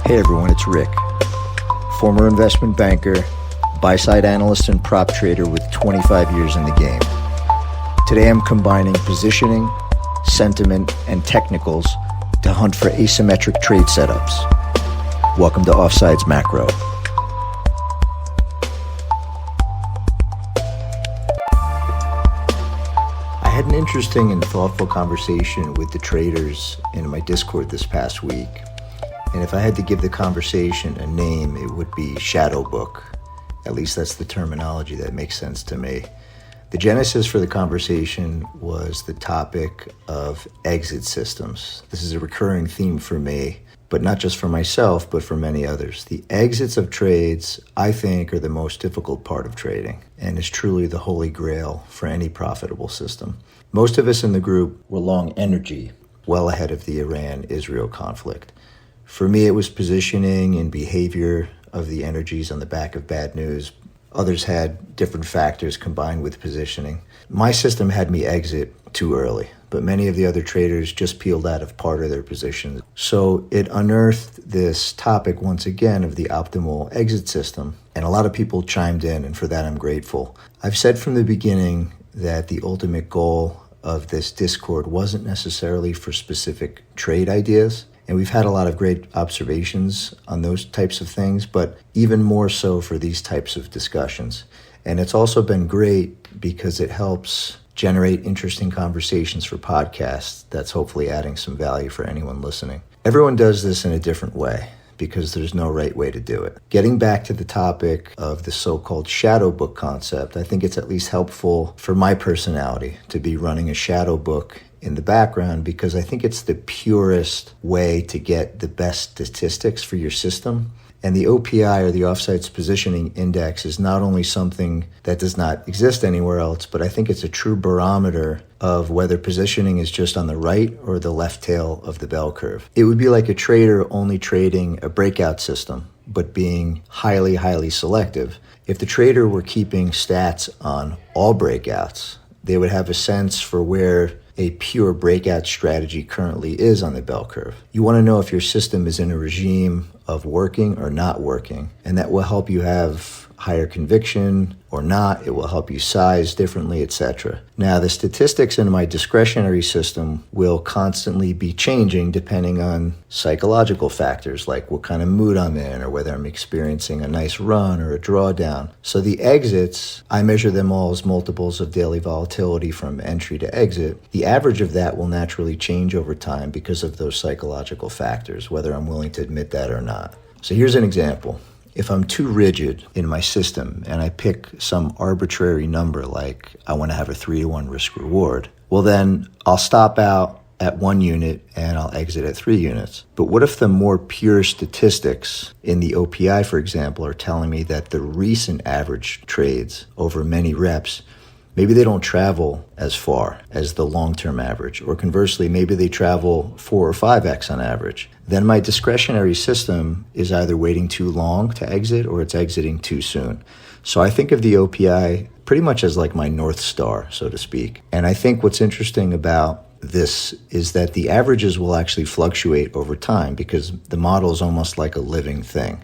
Hey everyone, it's Rick, former investment banker, buy-side analyst and prop trader with 25 years in the game. Today I'm combining positioning, sentiment, and technicals to hunt for asymmetric trade setups. Welcome to Offsides Macro. I had an interesting and thoughtful conversation with the traders in my Discord this past week. And if I had to give the conversation a name, it would be shadow book. At least that's the terminology that makes sense to me. The genesis for the conversation was the topic of exit systems. This is a recurring theme for me, but not just for myself, but for many others. The exits of trades, I think, are the most difficult part of trading and is truly the holy grail for any profitable system. Most of us in the group were long energy, well ahead of the Iran-Israel conflict. For me, it was positioning and behavior of the energies on the back of bad news. Others had different factors combined with positioning. My system had me exit too early, but many of the other traders just peeled out of part of their positions. So it unearthed this topic once again of the optimal exit system, and a lot of people chimed in, and for that I'm grateful. I've said from the beginning that the ultimate goal of this Discord wasn't necessarily for specific trade ideas. And we've had a lot of great observations on those types of things, but even more so for these types of discussions. And it's also been great because it helps generate interesting conversations for podcasts that's hopefully adding some value for anyone listening. Everyone does this in a different way because there's no right way to do it. Getting back to the topic of the so-called shadow book concept, I think it's at least helpful for my personality to be running a shadow book in the background because I think it's the purest way to get the best statistics for your system. And the OPI, or the Offsides Positioning Index, is not only something that does not exist anywhere else, but I think it's a true barometer of whether positioning is just on the right or the left tail of the bell curve. It would be like a trader only trading a breakout system, but being highly, highly selective. If the trader were keeping stats on all breakouts, they would have a sense for where a pure breakout strategy currently is on the bell curve. You want to know if your system is in a regime of working or not working, and that will help you have higher conviction or not. It will help you size differently, etc. Now, the statistics in my discretionary system will constantly be changing depending on psychological factors like what kind of mood I'm in or whether I'm experiencing a nice run or a drawdown. So the exits, I measure them all as multiples of daily volatility from entry to exit. The average of that will naturally change over time because of those psychological factors, whether I'm willing to admit that or not. So here's an example. If I'm too rigid in my system and I pick some arbitrary number like I want to have a 3-to-1 risk reward, well then I'll stop out at 1 unit and I'll exit at 3 units. But what if the more pure statistics in the OPI, for example, are telling me that the recent average trades over many reps, maybe they don't travel as far as the long-term average, or conversely, maybe they travel 4 or 5x on average. Then my discretionary system is either waiting too long to exit or it's exiting too soon. So I think of the OPI pretty much as like my North Star, so to speak. And I think what's interesting about this is that the averages will actually fluctuate over time because the model is almost like a living thing.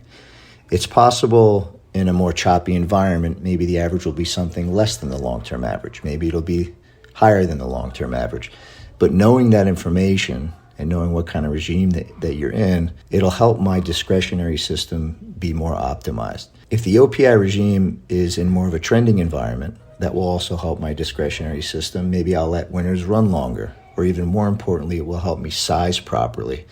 It's possible in a more choppy environment, maybe the average will be something less than the long-term average. Maybe it'll be higher than the long-term average. But knowing that information and knowing what kind of regime that you're in, it'll help my discretionary system be more optimized. If the OPI regime is in more of a trending environment, that will also help my discretionary system. Maybe I'll let winners run longer, or even more importantly, it will help me size properly.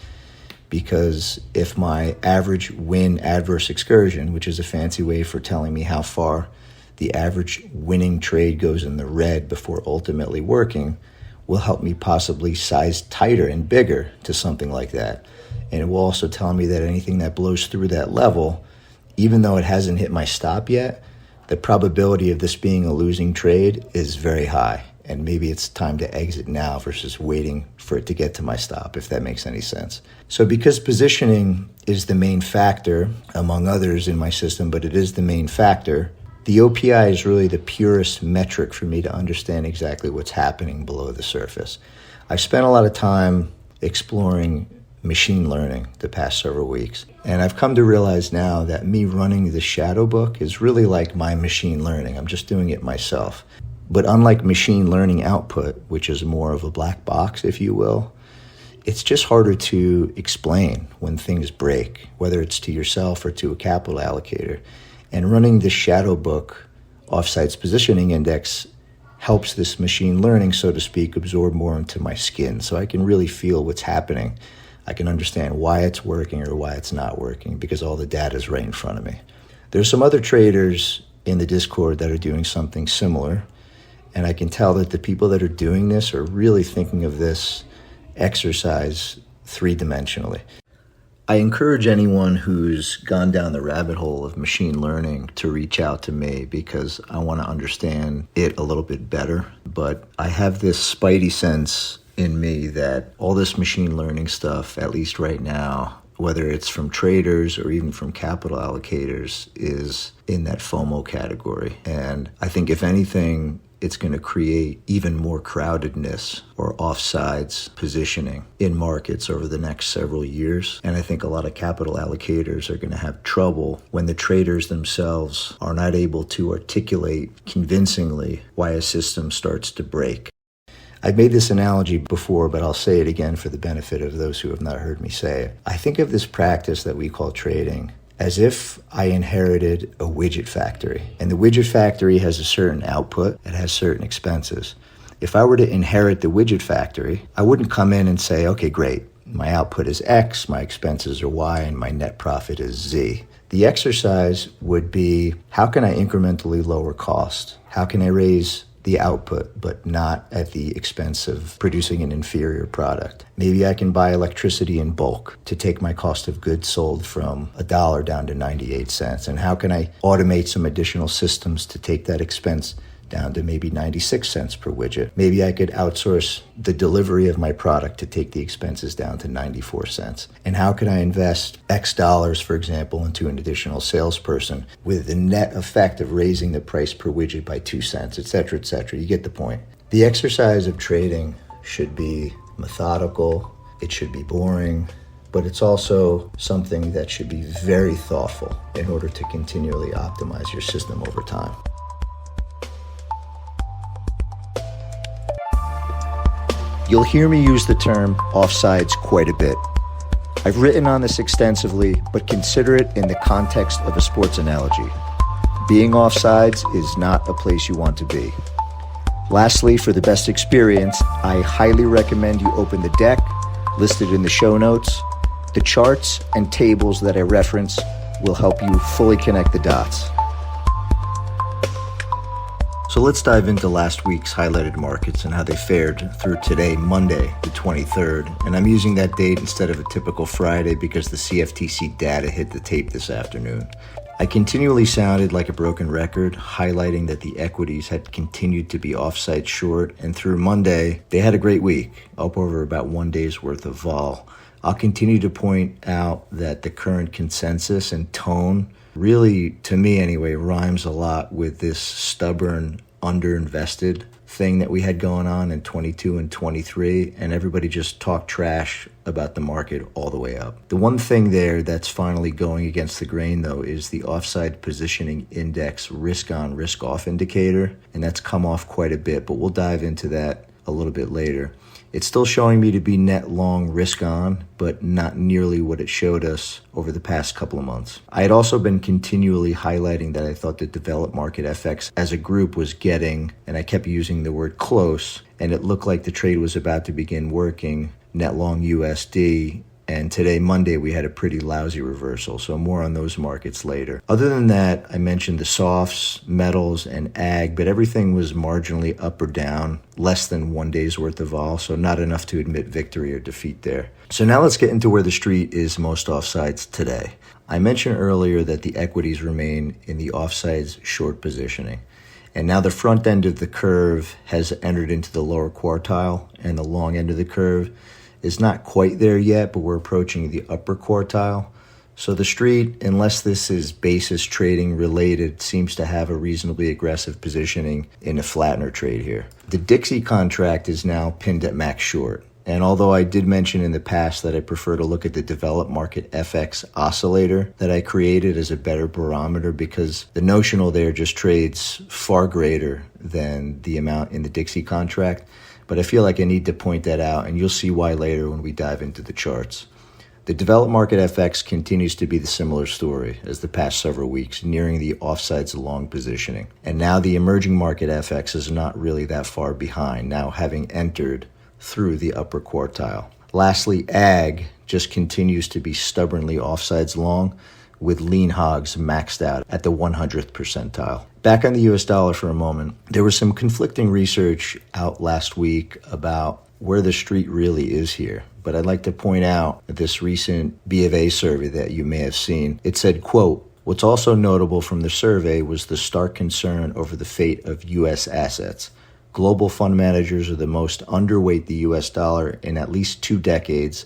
Because if my average win adverse excursion, which is a fancy way for telling me how far the average winning trade goes in the red before ultimately working, will help me possibly size tighter and bigger to something like that. And it will also tell me that anything that blows through that level, even though it hasn't hit my stop yet, the probability of this being a losing trade is very high. And maybe it's time to exit now versus waiting for it to get to my stop, if that makes any sense. So because positioning is the main factor, among others in my system, but it is the main factor, the OPI is really the purest metric for me to understand exactly what's happening below the surface. I've spent a lot of time exploring machine learning the past several weeks. And I've come to realize now that me running the shadow book is really like my machine learning. I'm just doing it myself. But unlike machine learning output, which is more of a black box, if you will, it's just harder to explain when things break, whether it's to yourself or to a capital allocator. And running the shadow book Offsides Positioning Index helps this machine learning, so to speak, absorb more into my skin so I can really feel what's happening. I can understand why it's working or why it's not working because all the data is right in front of me. There's some other traders in the Discord that are doing something similar, and I can tell that the people that are doing this are really thinking of this exercise three-dimensionally. I encourage anyone who's gone down the rabbit hole of machine learning to reach out to me because I want to understand it a little bit better. But I have this spidey sense in me that all this machine learning stuff, at least right now, whether it's from traders or even from capital allocators, is in that FOMO category. And I think if anything, it's going to create even more crowdedness or offsides positioning in markets over the next several years. And I think a lot of capital allocators are going to have trouble when the traders themselves are not able to articulate convincingly why a system starts to break. I've made this analogy before, but I'll say it again for the benefit of those who have not heard me say it. I think of this practice that we call trading as if I inherited a widget factory. And the widget factory has a certain output, it has certain expenses. If I were to inherit the widget factory, I wouldn't come in and say, okay, great, my output is X, my expenses are Y, and my net profit is Z. The exercise would be, how can I incrementally lower cost? How can I raise the output, but not at the expense of producing an inferior product? Maybe I can buy electricity in bulk to take my cost of goods sold from $1 down to 98 cents. And how can I automate some additional systems to take that expense down to maybe 96 cents per widget? Maybe I could outsource the delivery of my product to take the expenses down to 94 cents. And how can I invest X dollars, for example, into an additional salesperson with the net effect of raising the price per widget by 2 cents, et cetera, et cetera. You get the point. The exercise of trading should be methodical. It should be boring, but it's also something that should be very thoughtful in order to continually optimize your system over time. You'll hear me use the term offsides quite a bit. I've written on this extensively, but consider it in the context of a sports analogy. Being offsides is not a place you want to be. Lastly, for the best experience, I highly recommend you open the deck listed in the show notes. The charts and tables that I reference will help you fully connect the dots. So let's dive into last week's highlighted markets and how they fared through today, Monday, the 23rd. And I'm using that date instead of a typical Friday because the CFTC data hit the tape this afternoon. I continually sounded like a broken record, highlighting that the equities had continued to be offside short. And through Monday, they had a great week, up over about 1 day's worth of vol. I'll continue to point out that the current consensus and tone really, to me anyway, rhymes a lot with this stubborn, underinvested thing that we had going on in 22 and 23, and everybody just talked trash about the market all the way up. The one thing there that's finally going against the grain, though, is the Offside Positioning Index risk-on, risk-off indicator, and that's come off quite a bit, but we'll dive into that a little bit later. It's still showing me to be net long risk on, but not nearly what it showed us over the past couple of months. I had also been continually highlighting that I thought the developed market FX as a group was getting, and I kept using the word close, and it looked like the trade was about to begin working, net long USD. And today, Monday, we had a pretty lousy reversal, so more on those markets later. Other than that, I mentioned the softs, metals, and ag, but everything was marginally up or down, less than 1 day's worth of vol, so not enough to admit victory or defeat there. So now let's get into where the street is most offsides today. I mentioned earlier that the equities remain in the offsides short positioning. And now the front end of the curve has entered into the lower quartile, and the long end of the curve is not quite there yet, but we're approaching the upper quartile. So the street, unless this is basis trading related, seems to have a reasonably aggressive positioning in a flattener trade here. The Dixie contract is now pinned at max short. And although I did mention in the past that I prefer to look at the developed market FX oscillator that I created as a better barometer because the notional there just trades far greater than the amount in the Dixie contract. But I feel like I need to point that out, and you'll see why later when we dive into the charts. The developed market FX continues to be the similar story as the past several weeks, nearing the offsides long positioning. And now the emerging market FX is not really that far behind, now having entered through the upper quartile. Lastly, ag just continues to be stubbornly offsides long, with lean hogs maxed out at the 100th percentile. Back on the US dollar for a moment, there was some conflicting research out last week about where the street really is here. But I'd like to point out this recent B of A survey that you may have seen. It said, quote, "What's also notable from the survey was the stark concern over the fate of U.S. assets. Global fund managers are the most underweight the U.S. dollar in at least 2 decades.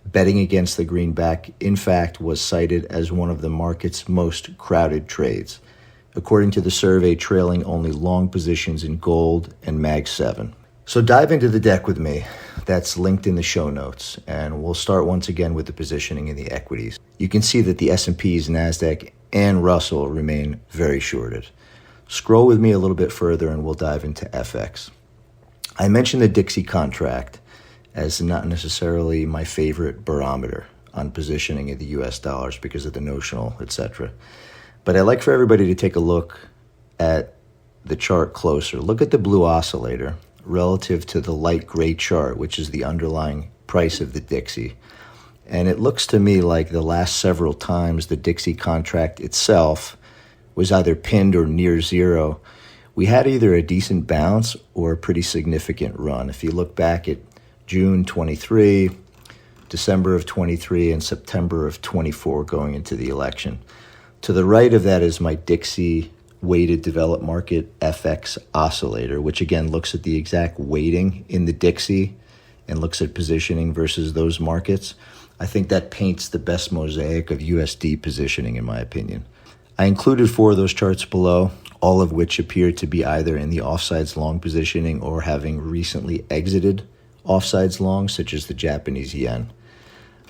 Betting against the greenback, in fact, was cited as one of the market's most crowded trades, according to the survey, trailing only long positions in gold and Mag 7. So dive into the deck with me. That's linked in the show notes, and we'll start once again with the positioning in the equities. You can see that the S&Ps, NASDAQ, and Russell remain very shorted. Scroll with me a little bit further and we'll dive into FX. I mentioned the Dixie contract as not necessarily my favorite barometer on positioning of the US dollars because of the notional, etc. But I'd like for everybody to take a look at the chart closer. Look at the blue oscillator relative to the light gray chart, which is the underlying price of the Dixie. And it looks to me like the last several times the Dixie contract itself was either pinned or near zero, we had either a decent bounce or a pretty significant run. If you look back at June 23, December of 23, and September of 24 going into the election. To the right of that is my Dixie weighted developed market FX oscillator, which again looks at the exact weighting in the Dixie and looks at positioning versus those markets. I think that paints the best mosaic of USD positioning in my opinion. I included 4 of those charts below, all of which appear to be either in the offsides long positioning or having recently exited offsides long, such as the Japanese yen.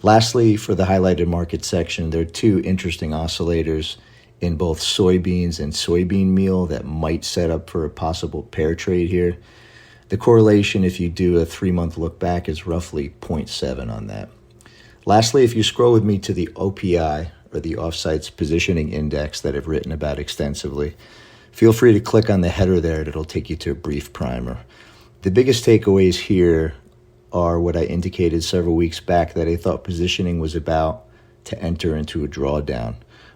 Lastly, for the highlighted market section, there are 2 interesting oscillators in both soybeans and soybean meal that might set up for a possible pair trade here. The correlation, if you do a 3-month look back, is roughly 0.7 on that. Lastly, if you scroll with me to the OPI, or the Offsides Positioning Index that I've written about extensively, feel free to click on the header there and it'll take you to a brief primer. The biggest takeaways here are what I indicated several weeks back, that I thought positioning was about to enter into a drawdown,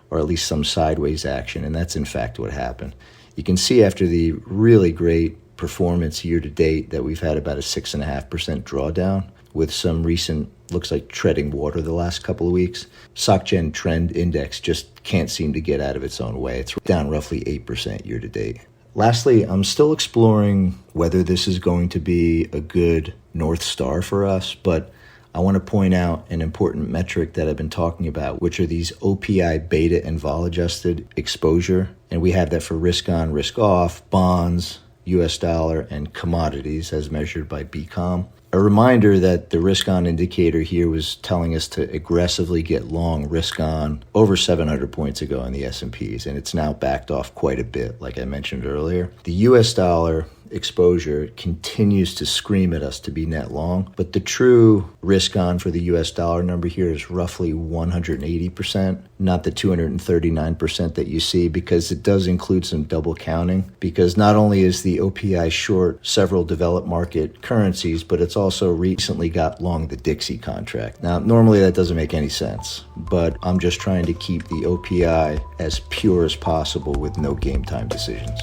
or at least some sideways action, and that's in fact what happened. You can see after the really great performance year to date that we've had about a 6.5% drawdown, with some recent, looks like treading water the last couple of weeks. SocGen Trend Index just can't seem to get out of its own way. It's down roughly 8% year to date. Lastly, I'm still exploring whether this is going to be a good North Star for us, but I want to point out an important metric that I've been talking about, which are these OPI beta and vol adjusted exposure. And we have that for risk on, risk off, bonds, US dollar, and commodities as measured by BCOM. A reminder that the risk on indicator here was telling us to aggressively get long risk on over 700 points ago in the S&Ps, and it's now backed off quite a bit, like I mentioned earlier. The US dollar exposure continues to scream at us to be net long, but the true risk on for the US dollar number here is roughly 180%, not the 239% that you see, because it does include some double counting, because not only is the OPI short several developed market currencies, but it's also recently got long the Dixie contract. Now, normally that doesn't make any sense, but I'm just trying to keep the OPI as pure as possible with no game time decisions.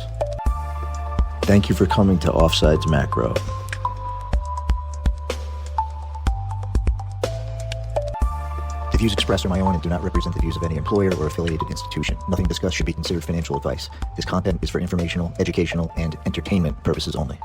Thank you for coming to Offsides Macro. The views expressed are my own and do not represent the views of any employer or affiliated institution. Nothing discussed should be considered financial advice. This content is for informational, educational, and entertainment purposes only.